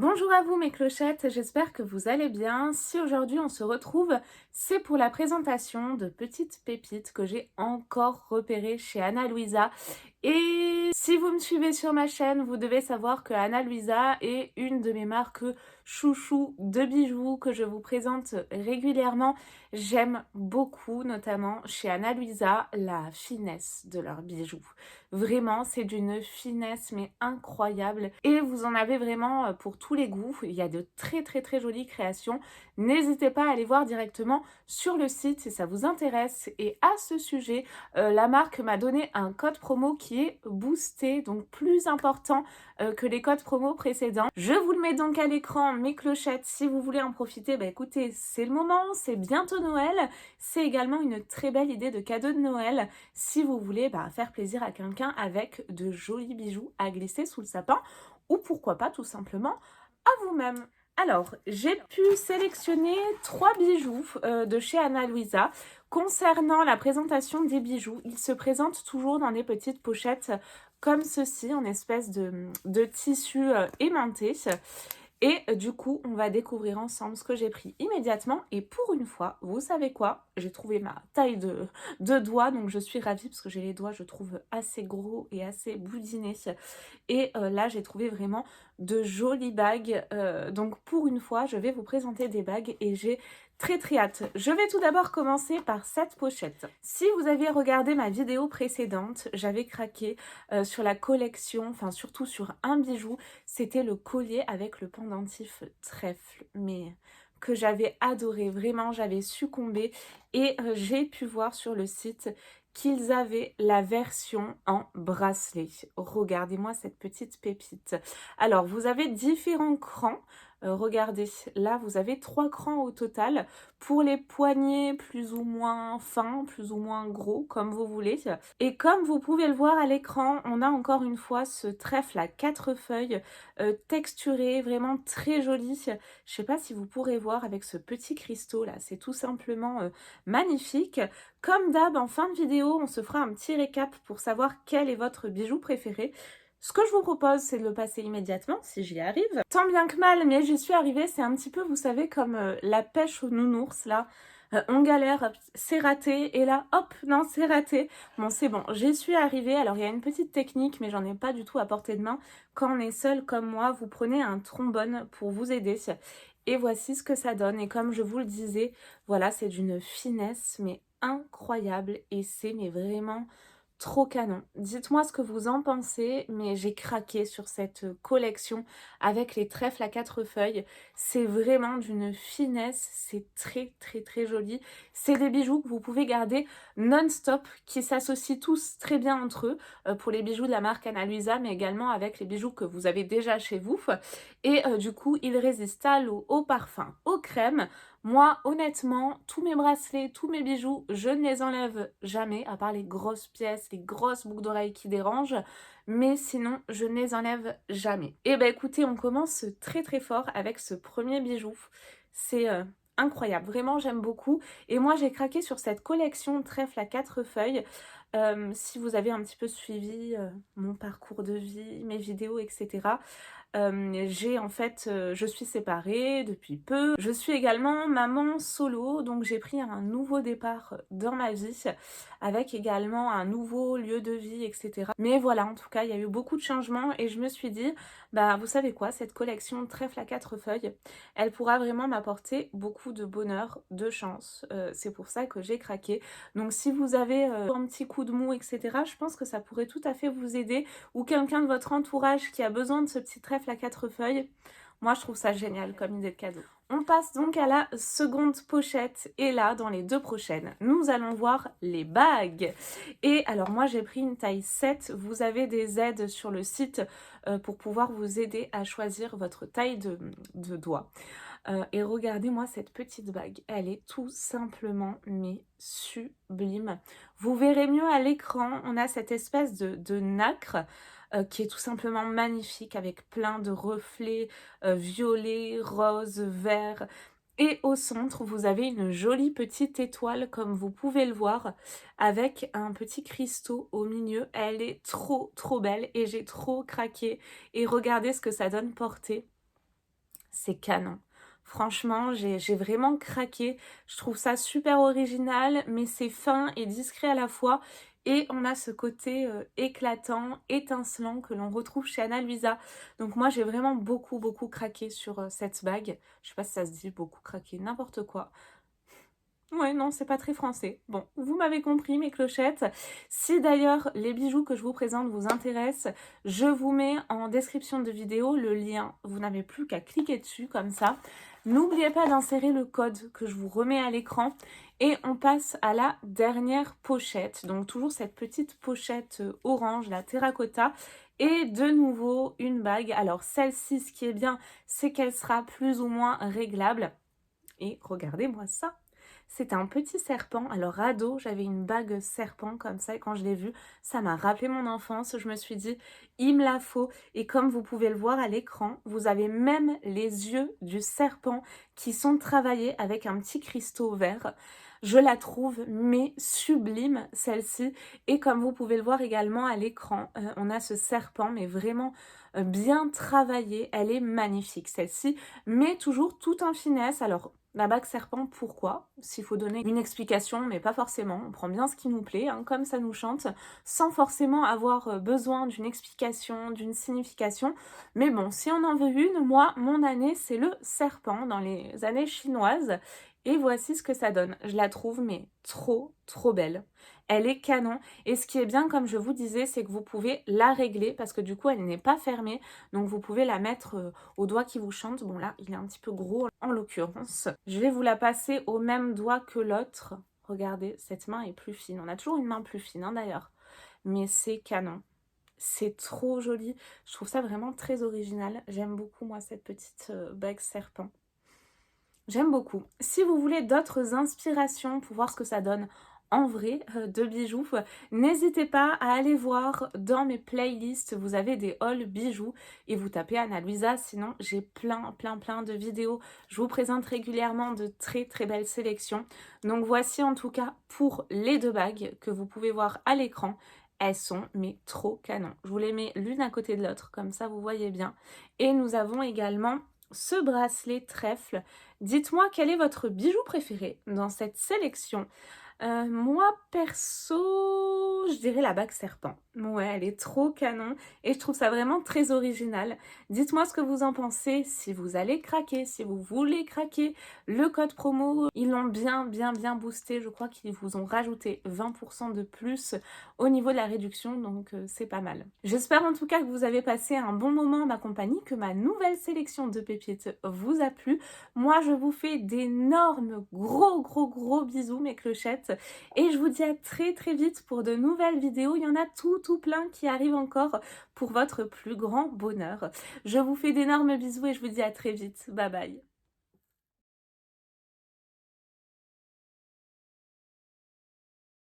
Bonjour à vous mes clochettes, j'espère que vous allez bien. Si aujourd'hui on se retrouve, c'est pour la présentation de petites pépites que j'ai encore repérées chez Ana Luisa. Et si vous me suivez sur ma chaîne, vous devez savoir que Ana Luisa est une de mes marques chouchou de bijoux que je vous présente régulièrement. J'aime beaucoup, notamment chez Ana Luisa, la finesse de leurs bijoux. Vraiment, c'est d'une finesse mais incroyable et vous en avez vraiment pour tous les goûts. Il y a de très jolies créations. N'hésitez pas à aller voir directement sur le site si ça vous intéresse. Et à ce sujet, la marque m'a donné un code promo qui est boosté, donc plus important que les codes promo précédents. Je vous le mets donc à l'écran, mes clochettes, si vous voulez en profiter, bah écoutez, c'est le moment, c'est bientôt Noël. C'est également une très belle idée de cadeau de Noël si vous voulez faire plaisir à quelqu'un avec de jolis bijoux à glisser sous le sapin ou pourquoi pas tout simplement à vous-même. Alors, j'ai pu sélectionner 3 bijoux de chez Ana Luisa. Concernant la présentation des bijoux, ils se présentent toujours dans des petites pochettes comme ceci, en espèce de tissu aimanté. Et du coup, on va découvrir ensemble ce que j'ai pris immédiatement. Et pour une fois, vous savez quoi? J'ai trouvé ma taille de doigt, donc je suis ravie parce que j'ai les doigts, je trouve, assez gros et assez boudinés. Et là, j'ai trouvé vraiment de jolies bagues. Donc pour une fois, je vais vous présenter des bagues et j'ai très hâte. Je vais tout d'abord commencer par cette pochette. Si vous aviez regardé ma vidéo précédente, j'avais craqué sur la collection, enfin surtout sur un bijou, c'était le collier avec le pendentif trèfle, mais que j'avais adoré, vraiment j'avais succombé et j'ai pu voir sur le site qu'ils avaient la version en bracelet. Regardez-moi cette petite pépite. Alors, vous avez différents crans. Regardez, là, vous avez 3 crans au total pour les poignets plus ou moins fins, plus ou moins gros, comme vous voulez. Et comme vous pouvez le voir à l'écran, on a encore une fois ce trèfle à 4 feuilles texturé, vraiment très joli. Je sais pas si vous pourrez voir avec ce petit cristaux là, c'est tout simplement magnifique. Comme d'hab, en fin de vidéo, on se fera un petit récap pour savoir quel est votre bijou préféré. Ce que je vous propose, c'est de le passer immédiatement, si j'y arrive. Tant bien que mal, mais j'y suis arrivée. C'est un petit peu, vous savez, comme la pêche aux nounours, là. On galère, hop, c'est raté, et là, hop, non, c'est raté. Bon, c'est bon, j'y suis arrivée. Alors, il y a une petite technique, mais j'en ai pas du tout à portée de main. Quand on est seul comme moi, vous prenez un trombone pour vous aider. Et voici ce que ça donne. Et comme je vous le disais, voilà, c'est d'une finesse, mais incroyable. Et c'est mais vraiment trop canon. Dites-moi ce que vous en pensez, mais j'ai craqué sur cette collection avec les trèfles à 4 feuilles. C'est vraiment d'une finesse, c'est très joli. C'est des bijoux que vous pouvez garder non-stop, qui s'associent tous très bien entre eux, pour les bijoux de la marque Ana Luisa, mais également avec les bijoux que vous avez déjà chez vous. Et du coup, ils résistent à l'eau, au parfum, aux crèmes. Moi, honnêtement, tous mes bracelets, tous mes bijoux, je ne les enlève jamais, à part les grosses pièces, les grosses boucles d'oreilles qui dérangent. Mais sinon, je ne les enlève jamais. Et ben écoutez, on commence très fort avec ce premier bijou. C'est incroyable, vraiment j'aime beaucoup. Et moi, j'ai craqué sur cette collection trèfle à 4 feuilles. Si vous avez un petit peu suivi mon parcours de vie, mes vidéos, etc. J'ai en fait, je suis séparée depuis peu. Je suis également maman solo, donc j'ai pris un nouveau départ dans ma vie, avec également un nouveau lieu de vie, etc. Mais voilà, en tout cas, il y a eu beaucoup de changements et je me suis dit, bah vous savez quoi, cette collection trèfle à 4 feuilles, elle pourra vraiment m'apporter beaucoup de bonheur, de chance. C'est pour ça que j'ai craqué. Donc si vous avez un petit coup de mou, etc., je pense que ça pourrait tout à fait vous aider, ou quelqu'un de votre entourage qui a besoin de ce petit trèfle à 4 feuilles. Moi, je trouve ça génial comme idée de cadeau. On passe donc à la seconde pochette et là, dans les 2 prochaines, nous allons voir les bagues. Et alors moi, j'ai pris une taille 7. Vous avez des aides sur le site pour pouvoir vous aider à choisir votre taille de doigt. Et regardez-moi cette petite bague, elle est tout simplement mais sublime. Vous verrez mieux à l'écran, on a cette espèce de nacre qui est tout simplement magnifique avec plein de reflets violets, roses, verts. Et au centre, vous avez une jolie petite étoile comme vous pouvez le voir avec un petit cristaux au milieu. Elle est trop belle et j'ai trop craqué. Et regardez ce que ça donne portée. c'est canon. Franchement, j'ai vraiment craqué. Je trouve ça super original, mais c'est fin et discret à la fois. Et on a ce côté éclatant, étincelant que l'on retrouve chez Ana Luisa. Donc moi, j'ai vraiment beaucoup craqué sur cette bague. Je sais pas si ça se dit beaucoup craqué, n'importe quoi. Ouais, non, c'est pas très français. Bon, vous m'avez compris, mes clochettes. Si d'ailleurs les bijoux que je vous présente vous intéressent, je vous mets en description de vidéo le lien. Vous n'avez plus qu'à cliquer dessus comme ça. N'oubliez pas d'insérer le code que je vous remets à l'écran. Et on passe à la dernière pochette. Donc toujours cette petite pochette orange, la terracotta. Et de nouveau une bague. Alors celle-ci, ce qui est bien, c'est qu'elle sera plus ou moins réglable. Et regardez-moi ça. C'est un petit serpent. Alors, ado, j'avais une bague serpent comme ça et quand je l'ai vue, ça m'a rappelé mon enfance. Je me suis dit, il me la faut. Et comme vous pouvez le voir à l'écran, vous avez même les yeux du serpent qui sont travaillés avec un petit cristaux vert. Je la trouve mais sublime celle-ci. Et comme vous pouvez le voir également à l'écran, on a ce serpent mais vraiment bien travaillé. Elle est magnifique celle-ci, mais toujours tout en finesse. Alors, la bague serpent, pourquoi? S'il faut donner une explication, mais pas forcément. On prend bien ce qui nous plaît, hein, comme ça nous chante, sans forcément avoir besoin d'une explication, d'une signification. Mais bon, si on en veut une, moi, mon année, c'est le serpent dans les années chinoises. Et voici ce que ça donne. Je la trouve, mais trop belle. Elle est canon. Et ce qui est bien, comme je vous disais, c'est que vous pouvez la régler parce que du coup, elle n'est pas fermée. Donc, vous pouvez la mettre au doigt qui vous chante. Bon, là, il est un petit peu gros en l'occurrence. Je vais vous la passer au même doigt que l'autre. Regardez, cette main est plus fine. On a toujours une main plus fine, hein, d'ailleurs. Mais c'est canon. C'est trop joli. Je trouve ça vraiment très original. J'aime beaucoup, moi, cette petite bague serpent. J'aime beaucoup. Si vous voulez d'autres inspirations pour voir ce que ça donne en vrai de bijoux, n'hésitez pas à aller voir dans mes playlists. Vous avez des hauls bijoux et vous tapez Ana Luisa. Sinon, j'ai plein de vidéos. Je vous présente régulièrement de très belles sélections. Donc voici en tout cas pour les deux bagues que vous pouvez voir à l'écran. Elles sont mais trop canon. Je vous les mets l'une à côté de l'autre, comme ça vous voyez bien. Et nous avons également ce bracelet trèfle. Dites-moi quel est votre bijou préféré dans cette sélection. Moi, perso, je dirais la bague serpent. Ouais, elle est trop canon et je trouve ça vraiment très original. Dites-moi ce que vous en pensez, si vous allez craquer, si vous voulez craquer. Le code promo, ils l'ont bien boosté. Je crois qu'ils vous ont rajouté 20% de plus au niveau de la réduction, donc c'est pas mal. J'espère en tout cas que vous avez passé un bon moment en ma compagnie, que ma nouvelle sélection de pépites vous a plu. Moi, je vous fais d'énormes, gros bisous, mes clochettes. Et je vous dis à très vite pour de nouvelles vidéos. Il y en a tout plein qui arrivent encore pour votre plus grand bonheur. Je vous fais d'énormes bisous et je vous dis à très vite. Bye bye.